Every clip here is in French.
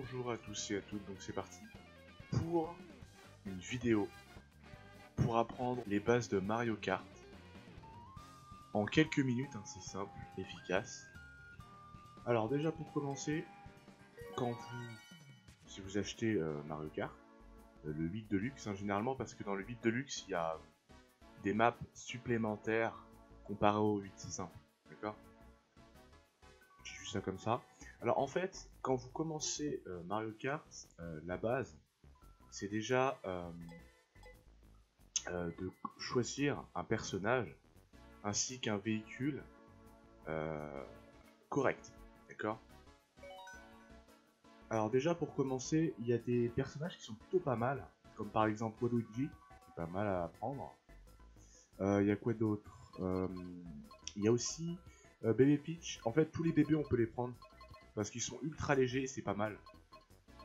Bonjour à tous et à toutes, donc c'est parti pour une vidéo pour apprendre les bases de Mario Kart en quelques minutes, c'est simple, efficace. Alors déjà pour commencer, si vous achetez Mario Kart, le 8 Deluxe généralement, parce que dans le 8 Deluxe il y a des maps supplémentaires comparé au 8, c'est simple, d'accord? Je dis juste ça comme ça. Alors en fait, quand vous commencez Mario Kart, la base, c'est déjà de choisir un personnage ainsi qu'un véhicule correct, d'accord? Alors déjà pour commencer, il y a des personnages qui sont plutôt pas mal, comme par exemple Waluigi, qui est pas mal à apprendre. Il y a quoi d'autre? Il y a aussi Baby Peach. En fait, tous les bébés on peut les prendre parce qu'ils sont ultra légers et c'est pas mal.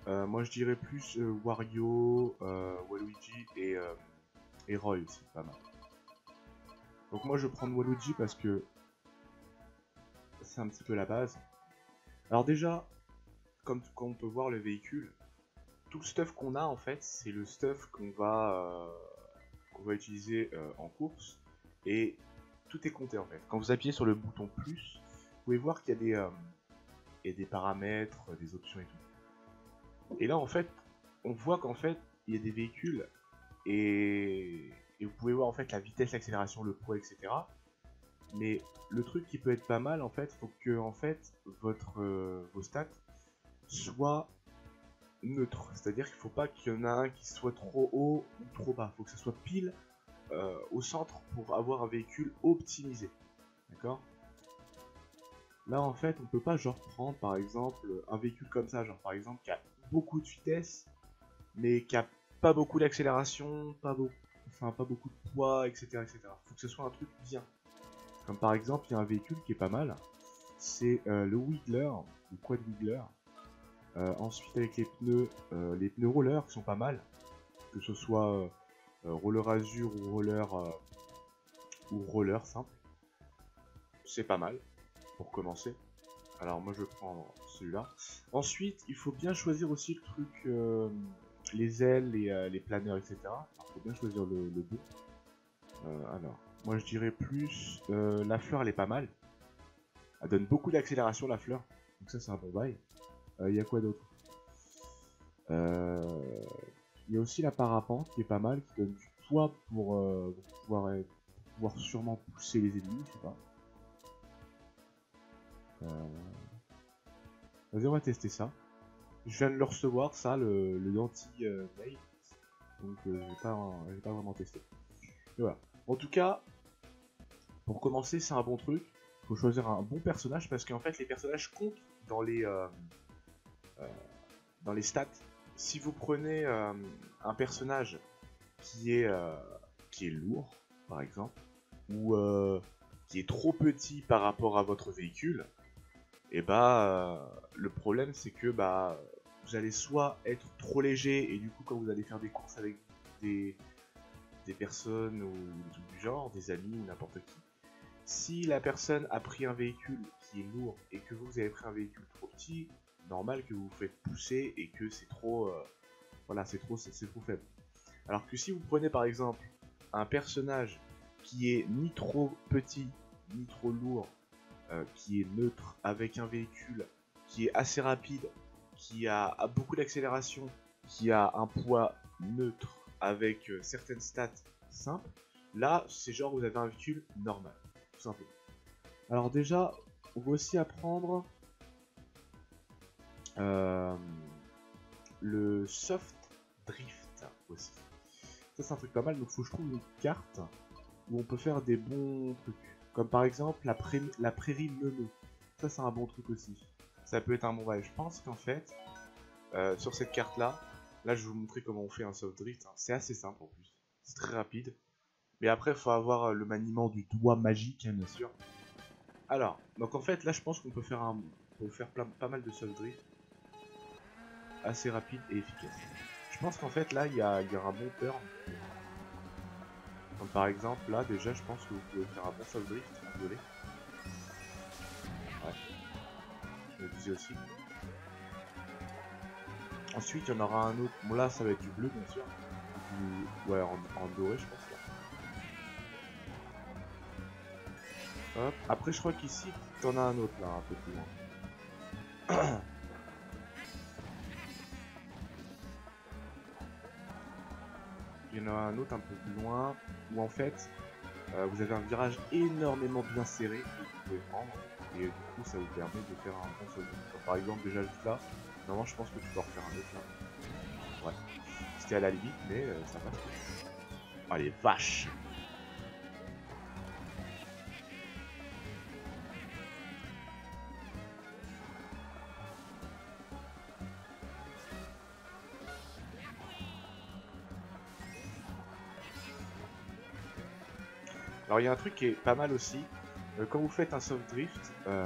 Moi je dirais plus Wario, Waluigi et Roy aussi, pas mal. Donc moi je vais prendre Waluigi parce que c'est un petit peu la base. Alors déjà, comme on peut voir le véhicule, tout le stuff qu'on a en fait, c'est le stuff qu'on va utiliser en course. Et tout est compté en fait. Quand vous appuyez sur le bouton plus, vous pouvez voir qu'il y a des paramètres, des options et tout. Et là en fait, on voit qu'en fait, il y a des véhicules et vous pouvez voir en fait la vitesse, l'accélération, le poids, etc. Mais le truc qui peut être pas mal en fait, faut que en fait vos stats soient neutres. C'est-à-dire qu'il faut pas qu'il y en a un qui soit trop haut ou trop bas. Faut que ça soit pile au centre pour avoir un véhicule optimisé. D'accord? Là en fait on peut pas genre prendre par exemple un véhicule comme ça, genre par exemple qui a beaucoup de vitesse mais qui a pas beaucoup d'accélération, pas beaucoup de poids, etc. etc. Faut que ce soit un truc bien. Comme par exemple, il y a un véhicule qui est pas mal, c'est le Wiggler, le Quad Wiggler. Ensuite, avec les pneus roller qui sont pas mal, que ce soit roller azur ou roller simple, c'est pas mal pour commencer. Alors moi je prends celui-là. Ensuite, il faut bien choisir aussi le truc, les ailes, les planeurs, etc. Il faut bien choisir le bon. Alors, moi je dirais plus la fleur, elle est pas mal. Elle donne beaucoup d'accélération, la fleur. Donc ça c'est un bon bail. Il y a quoi d'autre? Il y a aussi la parapente qui est pas mal, qui donne du poids pour pouvoir sûrement pousser les ennemis, je sais pas. Vas-y, on va tester ça. Je viens de le recevoir, ça, le Danti-Mail. Donc je vais pas vraiment tester. Et voilà. En tout cas, pour commencer, c'est un bon truc. Il faut choisir un bon personnage parce qu'en fait, les personnages comptent dans les stats. Si vous prenez un personnage qui est lourd, par exemple, ou qui est trop petit par rapport à votre véhicule, et le problème c'est que vous allez soit être trop léger et du coup quand vous allez faire des courses avec des personnes ou des trucs du genre, des amis ou n'importe qui, si la personne a pris un véhicule qui est lourd et que vous avez pris un véhicule trop petit, normal que vous vous faites pousser et que c'est trop voilà, c'est trop faible. Alors que si vous prenez par exemple un personnage qui est ni trop petit ni trop lourd, qui est neutre, avec un véhicule qui est assez rapide, qui a beaucoup d'accélération, qui a un poids neutre avec certaines stats simples, là c'est genre vous avez un véhicule normal, tout simplement. Alors déjà, on va aussi apprendre le soft drift aussi. Ça c'est un truc pas mal, donc faut que je trouve une carte où on peut faire des bons trucs. Comme par exemple la prairie Meme. Ça c'est un bon truc aussi. Ça peut être un bon bail. Je pense qu'en fait, sur cette carte là je vais vous montrer comment on fait un soft drift. C'est assez simple en plus. C'est très rapide. Mais après il faut avoir le maniement du doigt magique, bien sûr. Alors, donc en fait là je pense qu'on peut faire pas mal de soft drift. Assez rapide et efficace. Je pense qu'en fait là il y a un bon turn. Comme par exemple là déjà je pense que vous pouvez faire un bon soft drift en violet. Ouais. Je me disais aussi. Ensuite, il y en aura un autre. Bon, là, ça va être du bleu, bien sûr. Ouais, en doré, je pense. Là. Hop. Après, je crois qu'ici, t'en as un autre, là, un peu plus loin. Il y en a un autre un peu plus loin, où en fait, vous avez un virage énormément bien serré que vous pouvez prendre. Et du coup, ça vous permet de faire un bon saut. Par exemple, déjà juste là, normalement, je pense que tu peux en refaire un autre là. Ouais. C'était à la limite, mais ça passe. Oh les vaches! Alors il y a un truc qui est pas mal aussi. Quand vous faites un soft drift, vous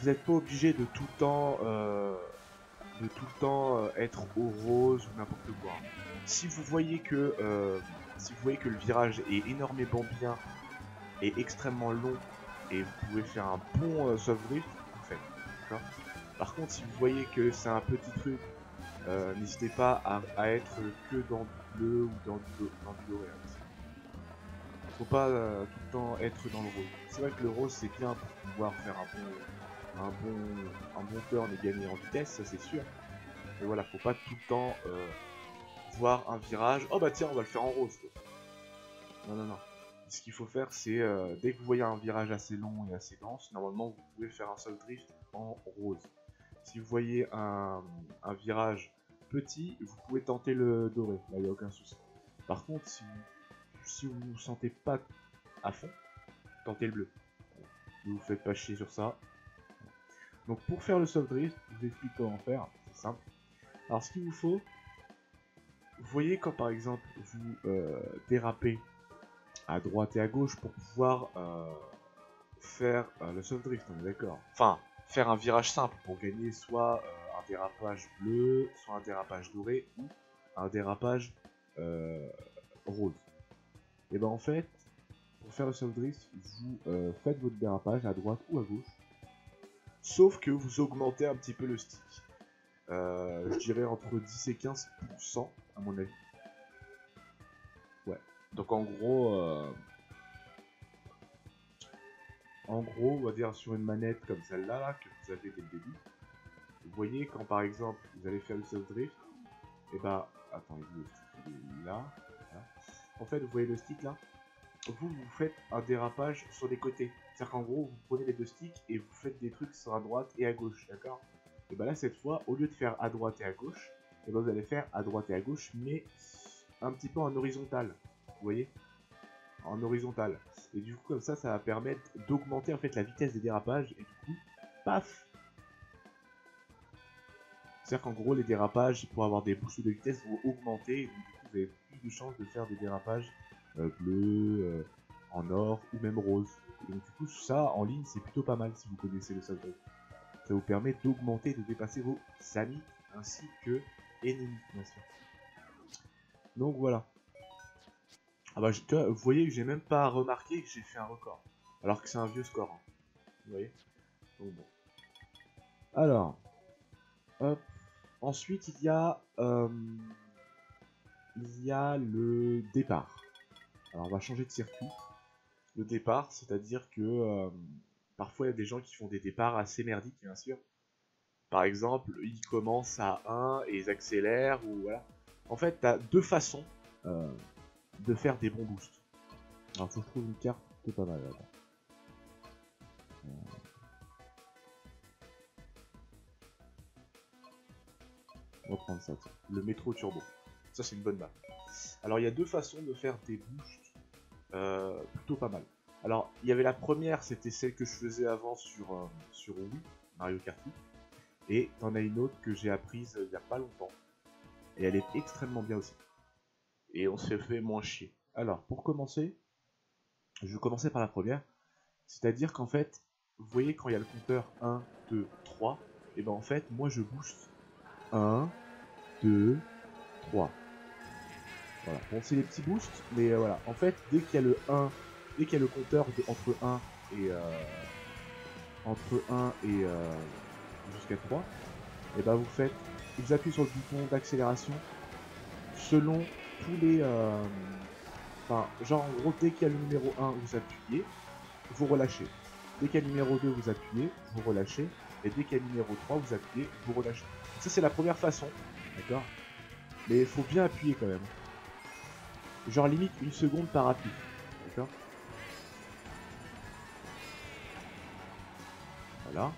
n'êtes pas obligé de tout le temps, être au rose ou n'importe quoi. Si vous voyez que le virage est énormément bien et extrêmement long et vous pouvez faire un bon soft drift, vous faites. D'accord. Par contre, si vous voyez que c'est un petit truc, n'hésitez pas à être que dans du bleu ou dans du doré. Faut pas tout le temps être dans le rose. C'est vrai que le rose c'est bien pour pouvoir faire un bon turn et gagner en vitesse, ça c'est sûr. Mais voilà, faut pas tout le temps voir un virage. Oh bah tiens, on va le faire en rose. Quoi. Non, non, non. Ce qu'il faut faire, c'est dès que vous voyez un virage assez long et assez dense, normalement vous pouvez faire un soft drift en rose. Si vous voyez un virage petit, vous pouvez tenter le doré, là il n'y a aucun souci. Par contre, si vous ne vous sentez pas à fond, tentez le bleu. Ne vous faites pas chier sur ça. Donc pour faire le soft drift, je vous explique comment faire, c'est simple. Alors ce qu'il vous faut, vous voyez quand par exemple vous dérapez à droite et à gauche pour pouvoir faire le soft drift, on est d'accord. Enfin, faire un virage simple pour gagner soit un dérapage bleu, soit un dérapage doré ou un dérapage rose. Et ben en fait, pour faire le soft drift, vous faites votre dérapage à droite ou à gauche, sauf que vous augmentez un petit peu le stick. Je dirais entre 10 et 15% à mon avis. Ouais. Donc en gros, on va dire sur une manette comme celle-là là, que vous avez dès le début, vous voyez quand par exemple vous allez faire le soft drift, et bah attendez, le stick il est là. Voilà. En fait, vous voyez le stick là, vous faites un dérapage sur les côtés. C'est-à-dire qu'en gros, vous prenez les deux sticks et vous faites des trucs sur à droite et à gauche, d'accord? Et bah là, cette fois, au lieu de faire à droite et à gauche, et bah vous allez faire à droite et à gauche, mais un petit peu en horizontal. Vous voyez? En horizontal. Et du coup, comme ça va permettre d'augmenter en fait la vitesse des dérapages. Et du coup, paf! C'est-à-dire qu'en gros, les dérapages, pour avoir des boosts de vitesse, vont augmenter. Et donc, du coup, vous avez plus de chances de faire des dérapages bleus, en or ou même rose. Et donc, du coup, ça en ligne, c'est plutôt pas mal si vous connaissez le software. Ça vous permet d'augmenter et de dépasser vos amis ainsi que ennemis, bien sûr. Donc voilà. Ah bah, vous voyez que j'ai même pas remarqué que j'ai fait un record. Alors que c'est un vieux score. Hein. Vous voyez. Donc bon. Alors. Hop. Ensuite, il y a le départ. Alors, on va changer de circuit. Le départ, c'est-à-dire que parfois, il y a des gens qui font des départs assez merdiques, bien sûr. Par exemple, ils commencent à 1 et ils accélèrent, ou voilà. En fait, tu as deux façons de faire des bons boosts. Alors, faut que je trouve une carte qui est pas mal là-bas. On va prendre ça, tiens. Le métro turbo. Ça, c'est une bonne map. Alors, il y a deux façons de faire des boosts plutôt pas mal. Alors, il y avait la première, c'était celle que je faisais avant sur Wii, Mario Kart Wii. Et t'en as une autre que j'ai apprise il n'y a pas longtemps. Et elle est extrêmement bien aussi. Et on se fait moins chier. Alors, pour commencer, je vais commencer par la première. C'est-à-dire qu'en fait, vous voyez quand il y a le compteur 1, 2, 3, et ben en fait, moi je booste 1, 2, 3. Voilà. Bon, c'est des petits boosts, mais voilà. En fait, dès qu'il y a le 1, dès qu'il y a le compteur entre 1 et jusqu'à 3, et bah vous appuyez sur le bouton d'accélération selon tous les... Enfin, genre en gros, dès qu'il y a le numéro 1, vous appuyez, vous relâchez. Dès qu'il y a le numéro 2, vous appuyez, vous relâchez. Et dès qu'il y a le numéro 3, vous appuyez, vous relâchez. Ça, c'est la première façon, d'accord? Mais il faut bien appuyer quand même. Genre limite 1 seconde par appui, d'accord? Voilà.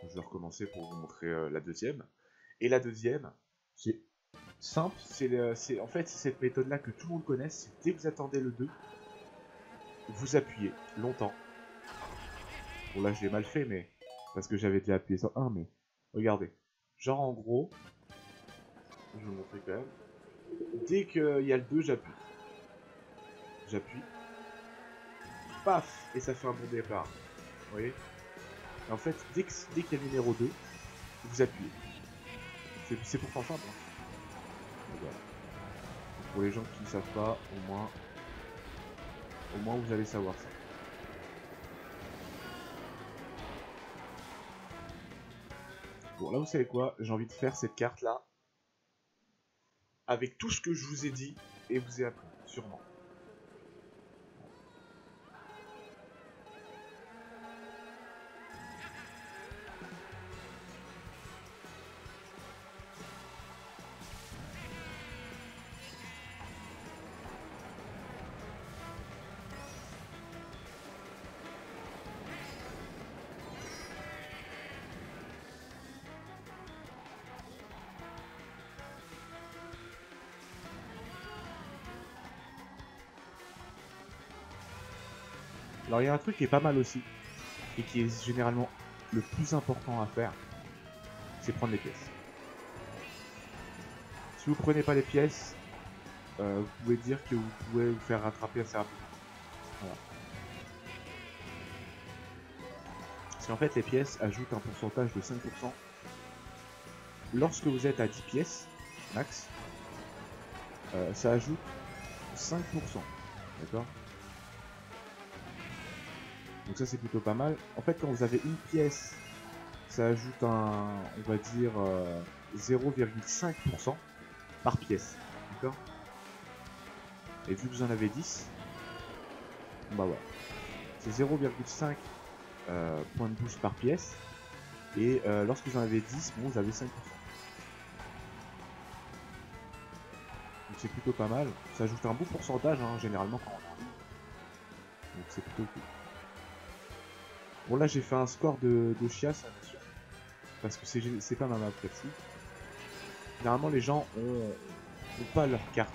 Je vais recommencer pour vous montrer la deuxième. Et la deuxième, c'est simple. En fait, c'est cette méthode-là que tout le monde connaît. C'est dès que vous attendez le 2, vous appuyez longtemps. Bon, là, je l'ai mal fait, mais... Parce que j'avais déjà appuyé sur 1, mais... Regardez. Genre, en gros... Je vais vous montrer quand même. Dès qu'il y a le 2, j'appuie. J'appuie. Paf! Et ça fait un bon départ. Vous voyez? Et en fait, dès qu'il y a le numéro 2, vous appuyez. C'est pourtant simple. Hein. Voilà. Pour les gens qui ne savent pas, au moins vous allez savoir ça. Bon, là, vous savez quoi? J'ai envie de faire cette carte-là avec tout ce que je vous ai dit et vous ai appris, sûrement. Alors, il y a un truc qui est pas mal aussi, et qui est généralement le plus important à faire, c'est prendre les pièces. Si vous prenez pas les pièces, vous pouvez dire que vous pouvez vous faire rattraper assez rapidement. Voilà. Parce qu'en fait, les pièces ajoutent un pourcentage de 5%. Lorsque vous êtes à 10 pièces, max, ça ajoute 5%. D'accord? Donc ça, c'est plutôt pas mal. En fait, quand vous avez une pièce, ça ajoute on va dire, 0,5% par pièce. D'accord? Et vu que vous en avez 10, bah ouais. C'est 0,5 points de boost par pièce. Et lorsque vous en avez 10, bon, vous avez 5%. Donc c'est plutôt pas mal. Ça ajoute un bon pourcentage, hein, généralement, quand on en ligne. Donc c'est plutôt cool. Bon, là, j'ai fait un score de chiasse, bien sûr. Parce que c'est pas ma map précis. Généralement, les gens ont pas leur carte.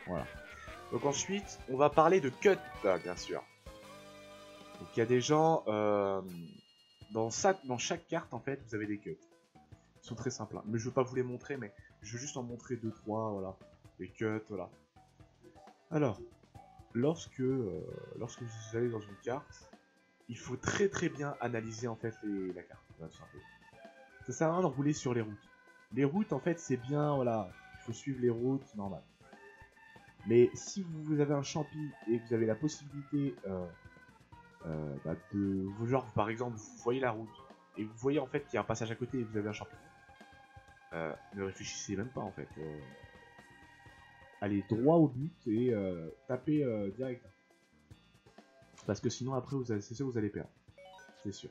Voilà. Donc ensuite, on va parler de cut, bien sûr. Donc il y a des gens... dans chaque carte, en fait, vous avez des cuts. Ils sont très simples. Hein. Mais je veux pas vous les montrer, mais je veux juste en montrer 2-3, voilà. Les cuts, voilà. Alors, lorsque vous allez dans une carte, il faut très très bien analyser en fait la carte. Voilà, ça sert à rien de rouler sur les routes. Les routes, en fait, c'est bien, voilà. Il faut suivre les routes, normal. Mais si vous avez un champi et que vous avez la possibilité genre par exemple vous voyez la route et vous voyez en fait qu'il y a un passage à côté et vous avez un champignon, ne réfléchissez même pas en fait. Allez droit au but et tapez direct. Parce que sinon après c'est sûr vous allez perdre. C'est sûr.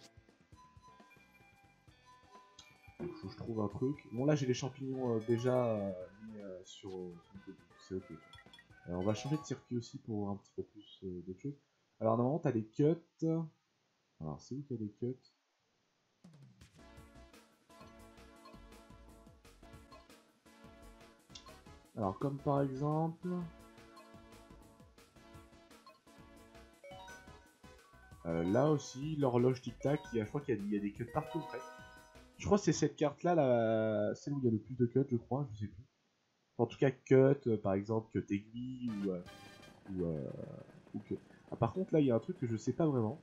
Donc, faut que je trouve un truc. Bon là j'ai les champignons déjà mis sur c'est ok. On va changer de circuit aussi pour un petit peu plus d'autres choses. Alors normalement t'as des cuts. Alors c'est où qu'il y a des cuts? Alors comme par exemple... là aussi, l'horloge tic-tac, je crois qu'il y a des cuts partout en fait. Je crois que c'est cette carte là, celle où il y a le plus de cuts, je crois, je sais plus. En tout cas, cut, par exemple, cut aiguille ou, euh, ou cut. Ah, par contre, là, il y a un truc que je sais pas vraiment.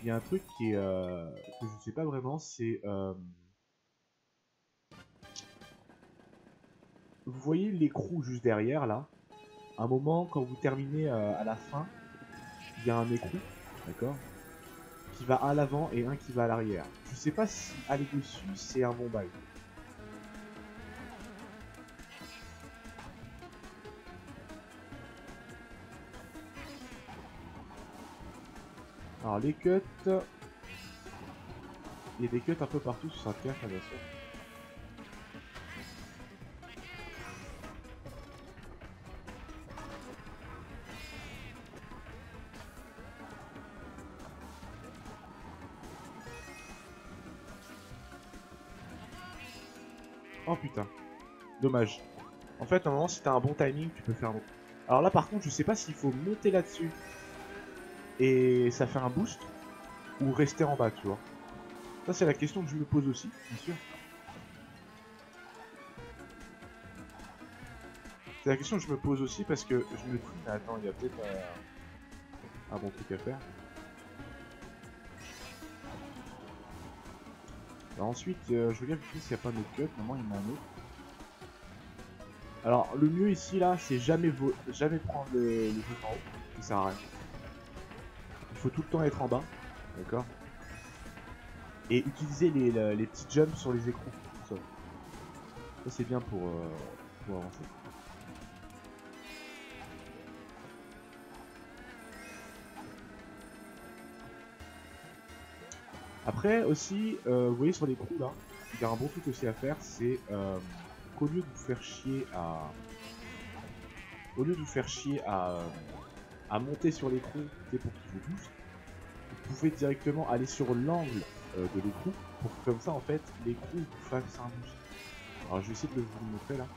Il y a un truc qui est, que je sais pas vraiment, c'est... vous voyez l'écrou juste derrière, là. À un moment, quand vous terminez à la fin, il y a un écrou, d'accord, qui va à l'avant et un qui va à l'arrière. Je sais pas si aller dessus, c'est un bon bail. Alors, les cuts... Il y a des cuts un peu partout sur cette carte, bien sûr. Oh putain, dommage. En fait, normalement, si t'as un bon timing, tu peux faire un... Alors là, par contre, je sais pas s'il faut monter là-dessus et ça fait un boost ou rester en bas, tu vois. Ça, c'est la question que je me pose aussi, bien sûr. C'est la question que je me pose aussi parce que je me dis, mais attends, il y a peut-être un bon truc à faire. Alors ensuite, je regarde s'il n'y a pas d'autre cut. Normalement, il y en a un autre. Alors, le mieux ici, là, c'est jamais prendre le jeu en haut. Ça sert à rien. Il faut tout le temps être en bas. D'accord. Et utiliser les petits jumps sur les écrous. Ça, c'est bien pour avancer. Après aussi, vous voyez sur l'écrou là, il y a un bon truc aussi à faire, c'est qu'au lieu de vous faire chier à... Au lieu de vous faire chier à monter sur l'écrou pour qu'il vous booste, vous pouvez directement aller sur l'angle de l'écrou pour que comme ça en fait l'écrou vous fasse un boost. Alors je vais essayer de vous le montrer là.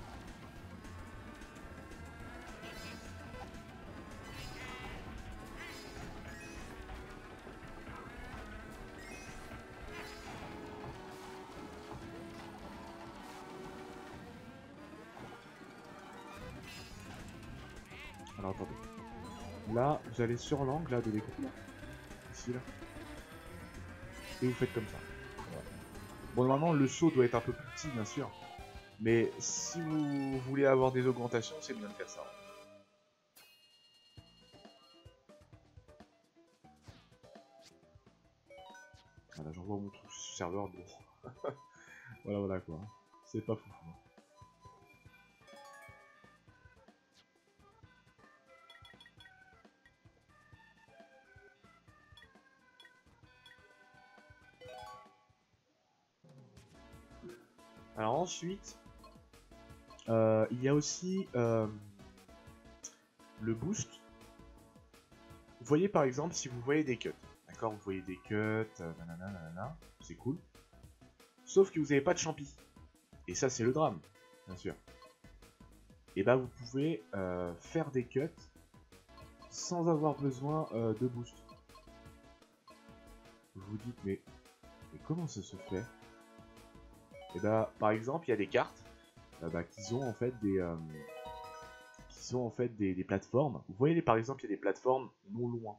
Alors attendez. Là, vous allez sur l'angle là de l'écrou là. Ici là. Et vous faites comme ça. Voilà. Bon normalement le saut doit être un peu plus petit bien sûr. Mais si vous voulez avoir des augmentations, c'est bien de faire ça. Voilà, j'envoie mon truc sur serveur, bon. Voilà quoi. C'est pas fou. Alors ensuite, il y a aussi le boost. Vous voyez par exemple si vous voyez des cuts. D'accord, vous voyez des cuts, nanana, c'est cool. Sauf que vous n'avez pas de champi. Et ça c'est le drame, bien sûr. Et bah vous pouvez faire des cuts sans avoir besoin de boost. Vous vous dites mais comment ça se fait? Et bah par exemple il y a des cartes qui ont en fait des plateformes. Vous voyez par exemple il y a des plateformes non loin.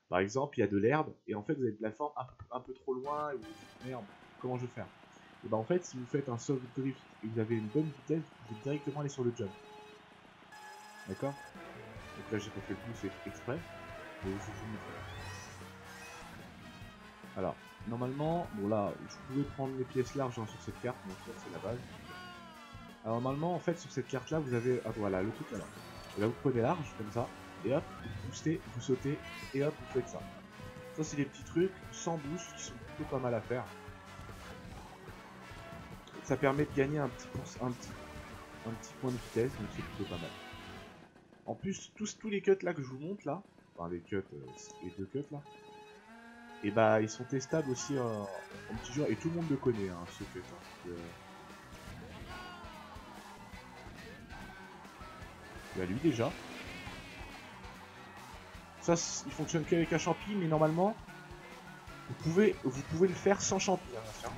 Par exemple il y a de l'herbe et en fait vous avez une plateforme un peu trop loin et vous vous dites merde comment je vais faire? Et bah en fait si vous faites un soft drift et que vous avez une bonne vitesse vous pouvez directement aller sur le jump. D'accord? Donc là j'ai pas fait le boost exprès. Mais je vous montre. Alors normalement bon là vous pouvez prendre les pièces larges sur cette carte bien sûr c'est la base. Alors normalement en fait sur cette carte là vous avez voilà le truc là. Et là vous prenez large comme ça et hop vous boostez, vous sautez et hop vous faites ça. Ça c'est des petits trucs sans boost qui sont plutôt pas mal à faire. Ça permet de gagner un petit point de vitesse donc c'est plutôt pas mal. En plus tous les cuts là que je vous montre là, enfin les cuts, les deux cuts là, et bah ils sont testables aussi en petit jeu et tout le monde le connaît hein, ce cut. Hein. Il y a lui déjà. Ça, il fonctionne qu'avec un champi, mais normalement, pouvez le faire sans champi, hein,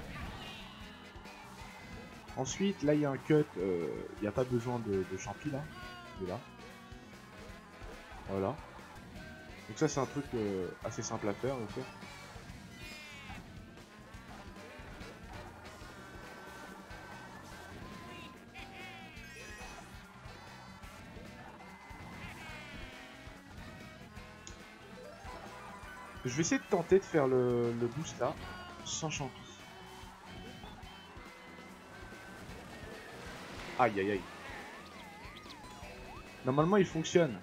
ensuite, là il y a un cut, il n'y a pas besoin de champi là, il est là. Voilà. Donc ça c'est un truc assez simple à faire en fait. Je vais essayer de tenter de faire le boost là, sans champi. Aïe aïe aïe. Normalement il fonctionne.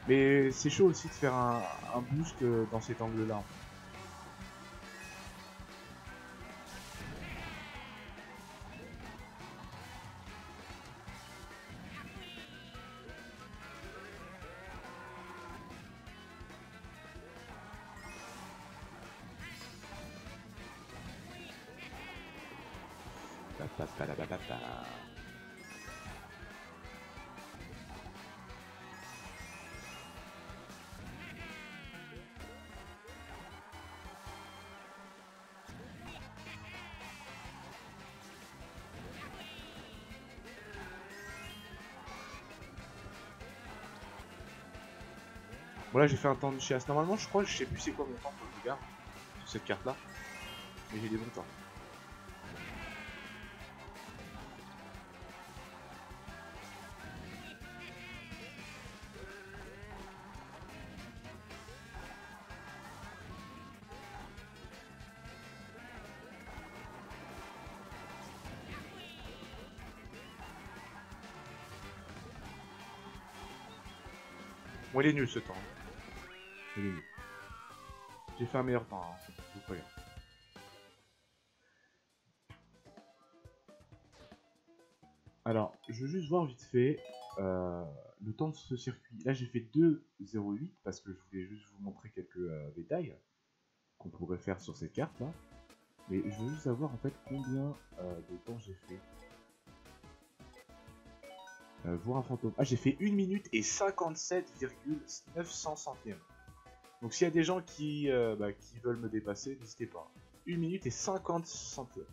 Mais c'est chaud aussi de faire un boost dans cet angle là. Voilà, j'ai fait un temps de chasse. Normalement, je crois, je sais plus c'est quoi mon temps pour le gars sur cette carte là. Mais j'ai des bons temps. Bon, il est nul ce temps. Il est nul. J'ai fait un meilleur temps, hein. Je vous préviens. Alors, je veux juste voir vite fait le temps de ce circuit. Là, j'ai fait 2,08 parce que je voulais juste vous montrer quelques détails qu'on pourrait faire sur cette carte là. Mais je veux juste savoir en fait combien de temps j'ai fait. Voir un fantôme. Ah, j'ai fait 1 minute et 57,900 centièmes. Donc s'il y a des gens qui veulent me dépasser, n'hésitez pas. 1 minute et 50 centièmes.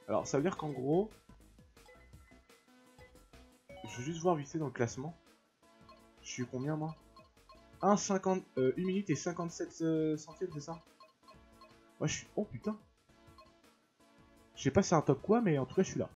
Alors ça veut dire qu'en gros, je veux juste voir vite fait dans le classement. Je suis combien moi 1 minute et 57 centièmes, c'est ça? Moi je suis... Oh putain. Je sais pas si c'est un top quoi, mais en tout cas je suis là.